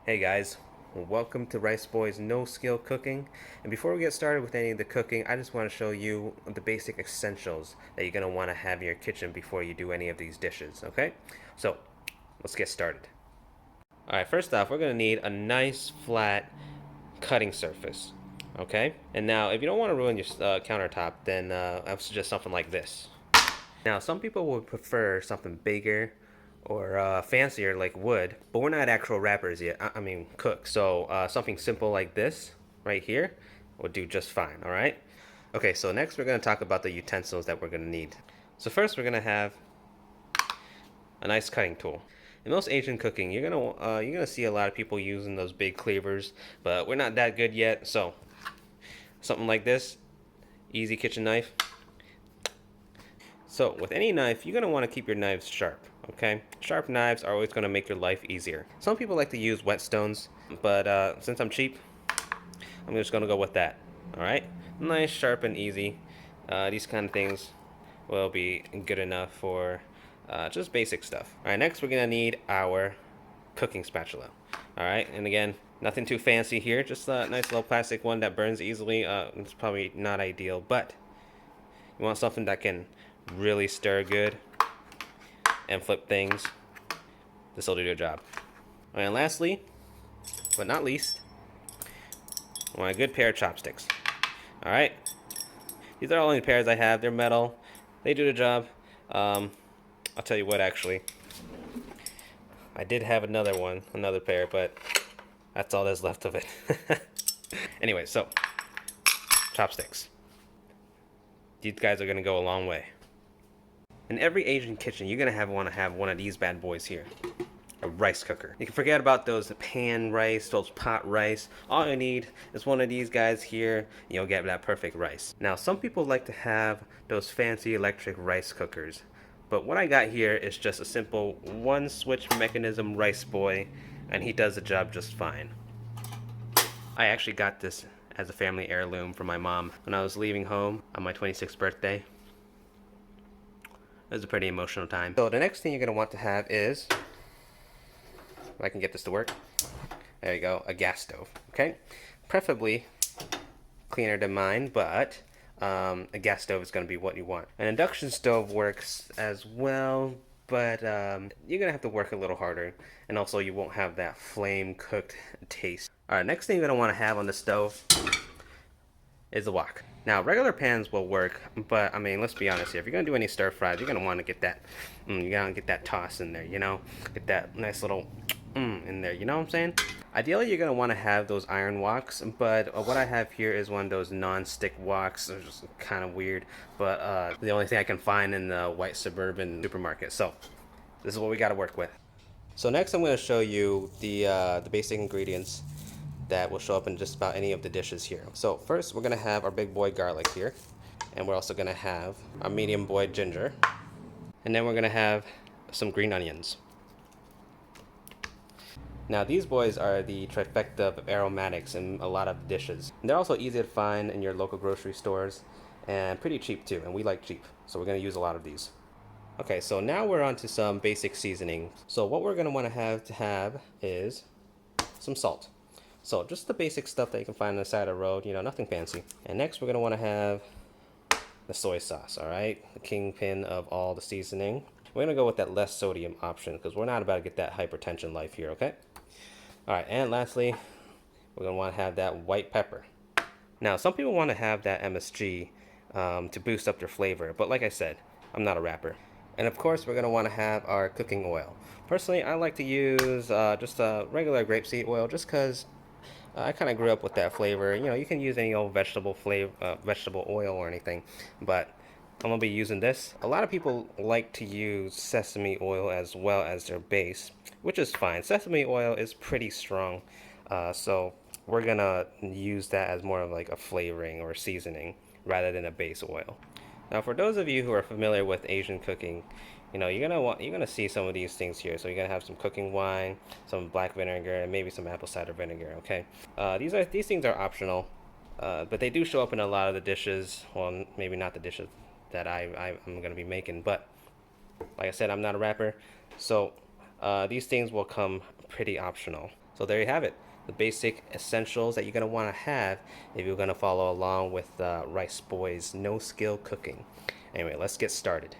Hey guys, welcome to Rice Boi's No Skill Cooking. And before we get started with any of the cooking, I just want to show you the basic essentials that you're going to want to have in your kitchen before you do any of these dishes, okay? So, let's get started. Alright, first off, we're going to need a nice flat cutting surface, okay? And now, if you don't want to ruin your countertop, then I would suggest something like this. Now, some people would prefer something bigger or fancier like wood, but we're not actual rappers yet. I mean, cooks. So something simple like this right here will do just fine, all right? Okay, so next we're going to talk about the utensils that we're going to need. So first we're going to have a nice cutting tool. In most Asian cooking, you're gonna see a lot of people using those big cleavers, but we're not that good yet. So something like this, easy kitchen knife. So with any knife, you're going to want to keep your knives sharp, okay? Sharp knives are always going to make your life easier. Some people like to use whetstones, but since I'm cheap, I'm just going to go with that, all right? Nice, sharp, and easy. These kind of things will be good enough for just basic stuff. All right, next we're going to need our cooking spatula, all right? And again, nothing too fancy here, just a nice little plastic one that burns easily. It's probably not ideal, but you want something that can really stir good and flip things. This will do the job. And lastly, but not least, I want a good pair of chopsticks. All right, these are the only pairs I have. They're metal. They do the job. I'll tell you what, actually, I did have another pair, but that's all that's left of it. Anyway, so chopsticks. These guys are gonna go a long way. In every Asian kitchen, you're gonna want to have one of these bad boys here. A rice cooker. You can forget about those pan rice, those pot rice. All you need is one of these guys here. You'll get that perfect rice. Now, some people like to have those fancy electric rice cookers. But what I got here is just a simple one switch mechanism Rice Boi, and he does the job just fine. I actually got this as a family heirloom from my mom when I was leaving home on my 26th birthday. It was a pretty emotional time. So the next thing you're going to want to have is, if I can get this to work, there you go, a gas stove, okay? Preferably cleaner than mine, but a gas stove is going to be what you want. An induction stove works as well, but you're going to have to work a little harder, and also you won't have that flame cooked taste. Alright, next thing you're going to want to have on the stove is a wok. Now, regular pans will work, but I mean, let's be honest here. If you're gonna do any stir fries, you're gonna want to get that, you gotta get that toss in there, you know, get that nice little in there. You know what I'm saying? Ideally, you're gonna want to have those iron woks, but what I have here is one of those non-stick woks. They're just kind of weird, but the only thing I can find in the white suburban supermarket. So, this is what we got to work with. So next, I'm gonna show you the basic ingredients that will show up in just about any of the dishes here. So first we're gonna have our big boy garlic here, and we're also gonna have our medium boy ginger, and then we're gonna have some green onions. Now these boys are the trifecta of aromatics in a lot of dishes. And they're also easy to find in your local grocery stores and pretty cheap too, and we like cheap, so we're gonna use a lot of these. Okay, so now we're on to some basic seasoning. So what we're gonna wanna have is some salt. So just the basic stuff that you can find on the side of the road, you know, nothing fancy. And next we're going to want to have the soy sauce, all right? The kingpin of all the seasoning. We're going to go with that less sodium option because we're not about to get that hypertension life here, okay? All right, and lastly, we're going to want to have that white pepper. Now, some people want to have that MSG to boost up their flavor, but like I said, I'm not a rapper. And of course, we're going to want to have our cooking oil. Personally, I like to use just a regular grapeseed oil just because I kind of grew up with that flavor. You know, you can use any old vegetable oil or anything, but I'm gonna be using this. A lot of people like to use sesame oil as well as their base, which is fine. Sesame oil is pretty strong, so we're gonna use that as more of like a flavoring or seasoning rather than a base oil. Now, for those of you who are familiar with Asian cooking, you know, you're gonna see some of these things here. So you're gonna have some cooking wine, some black vinegar, and maybe some apple cider vinegar. Okay, these things are optional, but they do show up in a lot of the dishes. Well, maybe not the dishes that I'm gonna be making, but like I said, I'm not a rapper, so these things will come pretty optional. So there you have it. The basic essentials that you're going to want to have if you're going to follow along with Rice Boi's no skill cooking. Anyway, let's get started.